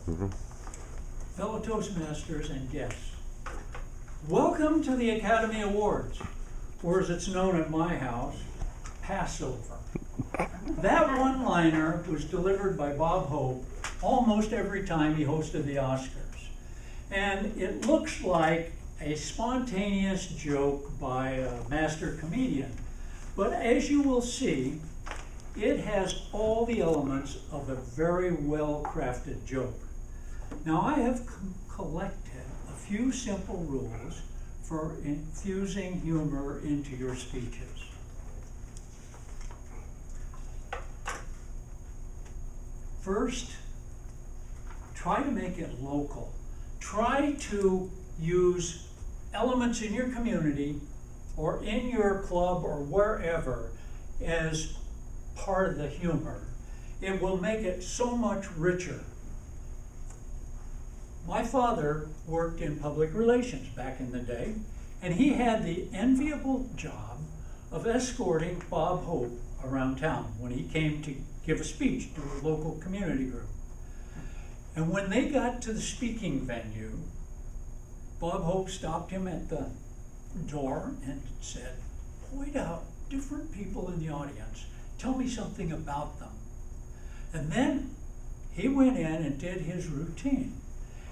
Fellow Toastmasters and guests, welcome to the Academy Awards, or as it's known at my house, Passover. That one-liner was delivered by Bob Hope almost every time he hosted the Oscars. And it looks like a spontaneous joke by a master comedian. But as you will see, it has all the elements of a very well-crafted joke. Now, I have collected a few simple rules for infusing humor into your speeches. First, try to make it local. Try to use elements in your community or in your club or wherever as part of the humor. It will make it so much richer. My father worked in public relations back in the day, and he had the enviable job of escorting Bob Hope around town when he came to give a speech to a local community group. And when they got to the speaking venue, Bob Hope stopped him at the door and said, "Point out different people in the audience. Tell me something about them." And then he went in and did his routine.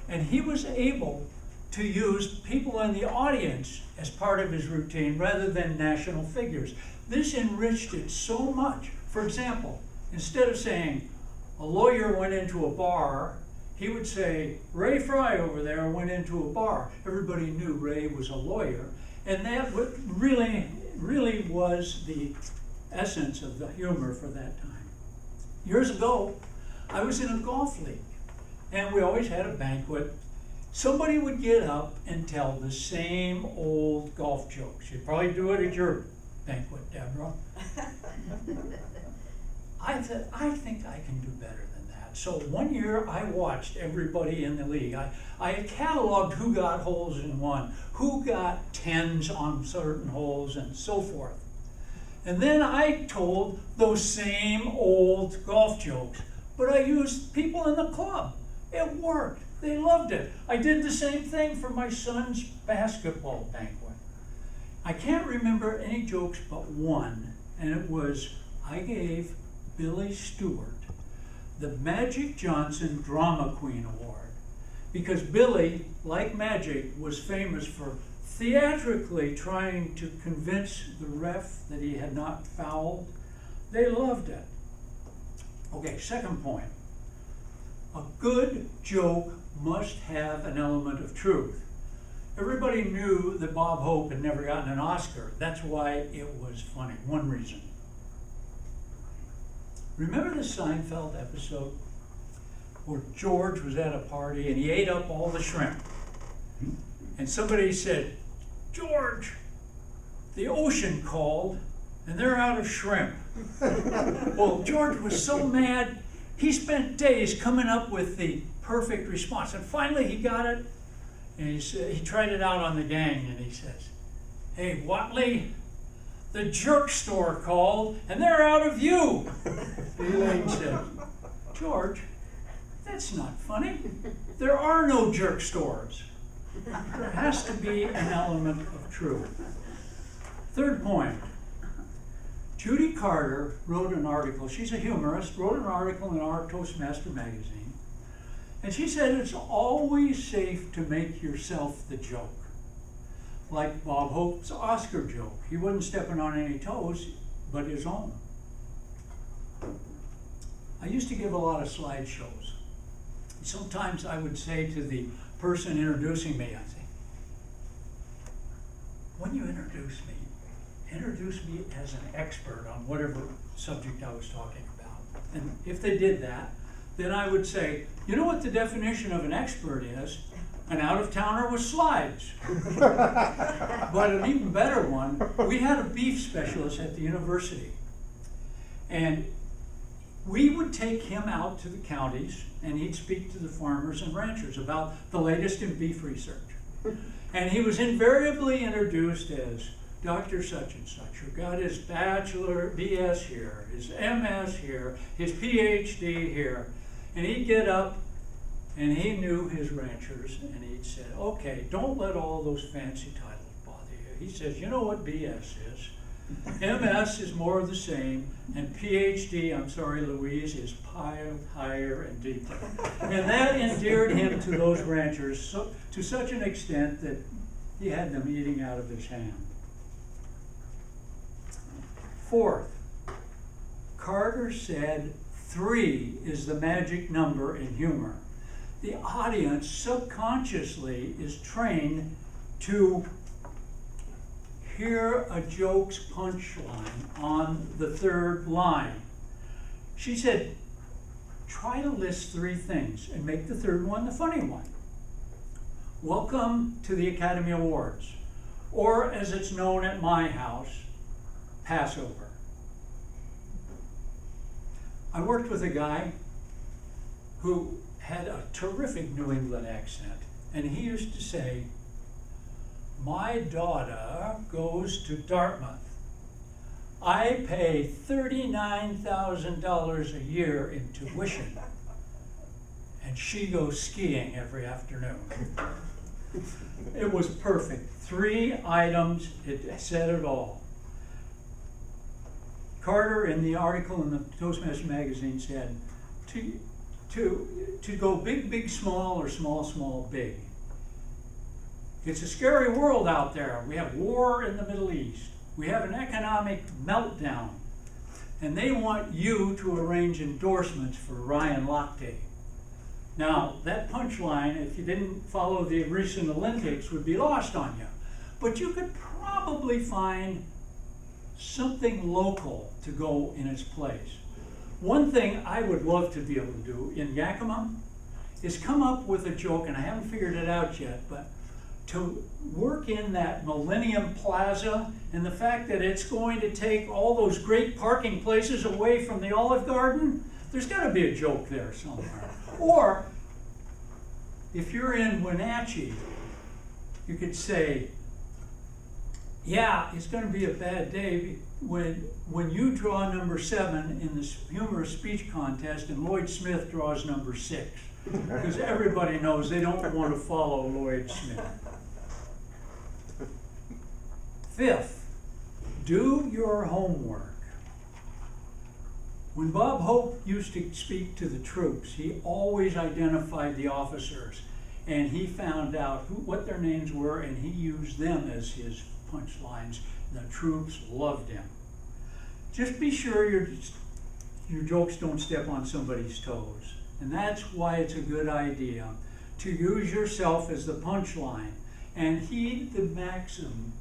And he was able to use people in the audience as part of his routine rather than national figures. This enriched it so much. For example, instead of saying, "A lawyer went into a bar," he would say, "Ray Fry over there went into a bar." Everybody knew Ray was a lawyer. And that really was the essence of the humor for that time. Years ago, I was in a golf league, and we always had a banquet. Somebody would get up and tell the same old golf jokes. You'd probably do it at your banquet, Deborah. I said, I think I can do better than that. So one year I watched everybody in the league. I cataloged who got holes in one, who got 10s on certain holes, and so forth. And then I told those same old golf jokes, but I used people in the club. It worked. They loved it. I did the same thing for my son's basketball banquet. I can't remember any jokes but one, and it was I gave Billy Stewart the Magic Johnson Drama Queen Award because Billy, like Magic, was famous for theatrically trying to convince the ref that he had not fouled. They loved it. Okay, second point. A good joke must have an element of truth. Everybody knew that Bob Hope had never gotten an Oscar. That's why it was funny. One reason. Remember the Seinfeld episode where George was at a party and he ate up all the shrimp? And somebody said, "George, the ocean called and they're out of shrimp." Well, George was so mad, he spent days coming up with the perfect response. And finally he got it, and he tried it out on the gang, and he says, "Hey, Watley, the jerk store called, and they're out of you." Elaine said, "George, that's not funny. There are no jerk stores." There has to be an element of truth. Third point. Judy Carter wrote an article. She's a humorist, wrote an article in our Toastmaster magazine. And she said it's always safe to make yourself the joke. Like Bob Hope's Oscar joke. He wasn't stepping on any toes, but his own. I used to give a lot of slideshows. Sometimes I would say to the person introducing me, I'd say, "When you introduce me as an expert on whatever subject I was talking about." And if they did that, then I would say, "You know what the definition of an expert is? An out-of-towner with slides." But an even better one, we had a beef specialist at the university. And we would take him out to the counties, and he'd speak to the farmers and ranchers about the latest in beef research. And he was invariably introduced as Dr. such and such, who got his bachelor, BS here, his MS here, his PhD here. And he'd get up And he knew his ranchers, and he said, okay, don't let all those fancy titles bother you. He says, you know what BS is? MS is more of the same, and PhD, I'm sorry, Louise, is piled higher and deeper. And that endeared him to those ranchers to such an extent that he had them eating out of his hand. Fourth, Carter said 3 is the magic number in humor. The audience subconsciously is trained to hear a joke's punchline on the 3rd line. She said, try to list 3 things and make the 3rd one the funny one. Welcome to the Academy Awards, or as it's known at my house, Passover. I worked with a guy who had a terrific New England accent, and he used to say, my daughter goes to Dartmouth. I pay $39,000 a year in tuition, and she goes skiing every afternoon. It was perfect. 3 items, it said it all. Carter, in the article in the Toastmasters magazine, said, to go big, big, small, or small, small, big. It's a scary world out there. We have war in the Middle East. We have an economic meltdown. And they want you to arrange endorsements for Ryan Lochte. Now, that punchline, if you didn't follow the recent Olympics, would be lost on you. But you could probably find something local to go in its place. One thing I would love to be able to do in Yakima is come up with a joke, and I haven't figured it out yet, but to work in that Millennium Plaza and the fact that it's going to take all those great parking places away from the Olive Garden, there's got to be a joke there somewhere. Or, if you're in Wenatchee, you could say, yeah, it's going to be a bad day when you draw number 7 in the humorous speech contest and Lloyd Smith draws number 6. Because everybody knows they don't want to follow Lloyd Smith. 5th, do your homework. When Bob Hope used to speak to the troops, he always identified the officers, and he found out what their names were, and he used them as his punchlines. The troops loved him. Just be sure your jokes don't step on somebody's toes. And that's why it's a good idea to use yourself as the punchline and heed the maxim,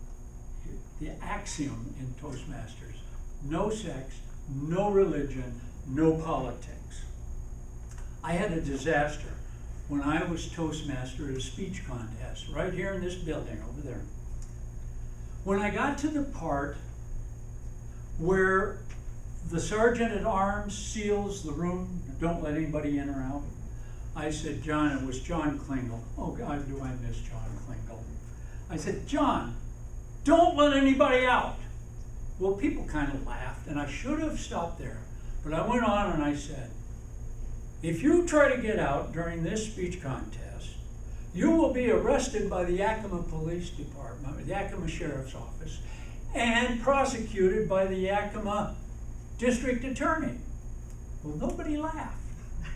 the axiom in Toastmasters: no sex, no religion, no politics. I had a disaster when I was Toastmaster at a speech contest right here in this building over there. When I got to the part where the sergeant at arms seals the room, don't let anybody in or out, I said, John, it was John Klingel. Oh God, do I miss John Klingel. I said, John, don't let anybody out. Well, people kind of laughed, and I should have stopped there. But I went on and I said, if you try to get out during this speech contest, you will be arrested by the Yakima Police Department, or the Yakima Sheriff's Office, and prosecuted by the Yakima District Attorney. Well, nobody laughed.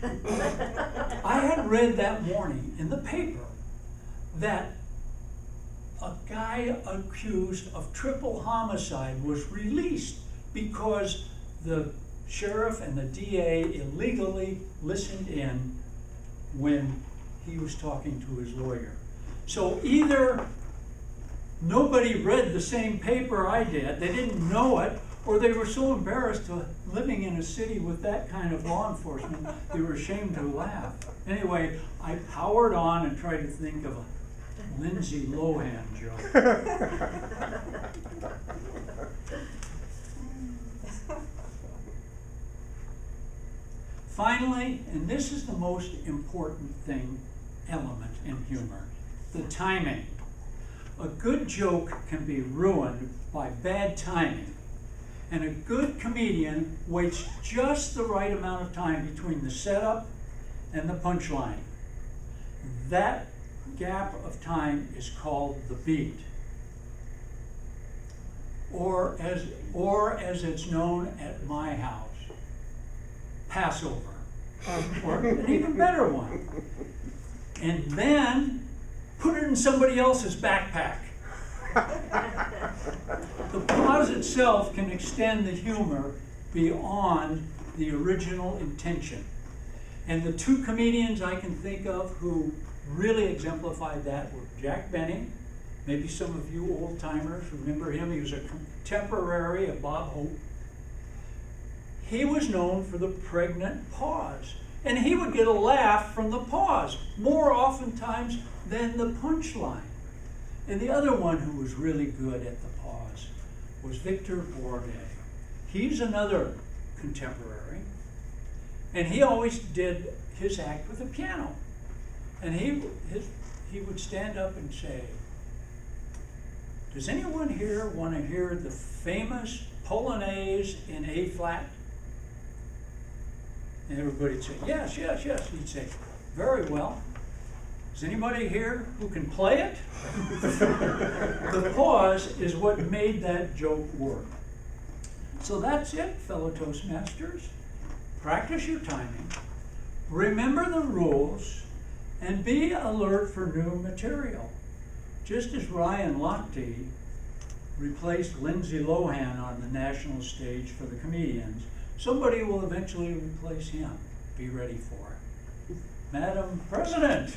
I had read that morning in the paper that a guy accused of triple homicide was released because the sheriff and the DA illegally listened in when he was talking to his lawyer. So either nobody read the same paper I did, they didn't know it, or they were so embarrassed to living in a city with that kind of law enforcement, they were ashamed to laugh. Anyway, I powered on and tried to think of a Lindsay Lohan joke. Finally, and this is the most important element in humor, the timing. A good joke can be ruined by bad timing, and a good comedian waits just the right amount of time between the setup and the punchline. That gap of time is called the beat. Or as it's known at my house, Passover. Or an even better one. And then put it in somebody else's backpack. The pause itself can extend the humor beyond the original intention. And the two comedians I can think of who really exemplified that were Jack Benny. Maybe some of you old timers remember him. He was a contemporary of Bob Hope. He was known for the pregnant pause. And he would get a laugh from the pause, more oftentimes than the punchline. And the other one who was really good at the pause was Victor Borge. He's another contemporary. And he always did his act with a piano. And he would stand up and say, does anyone here want to hear the famous Polonaise in A flat? And everybody'd say, yes, yes, yes. He'd say, very well. Is anybody here who can play it? The pause is what made that joke work. So that's it, fellow Toastmasters. Practice your timing, remember the rules, and be alert for new material. Just as Ryan Lochte replaced Lindsay Lohan on the national stage for the comedians, somebody will eventually replace him. Be ready for it. Madam President.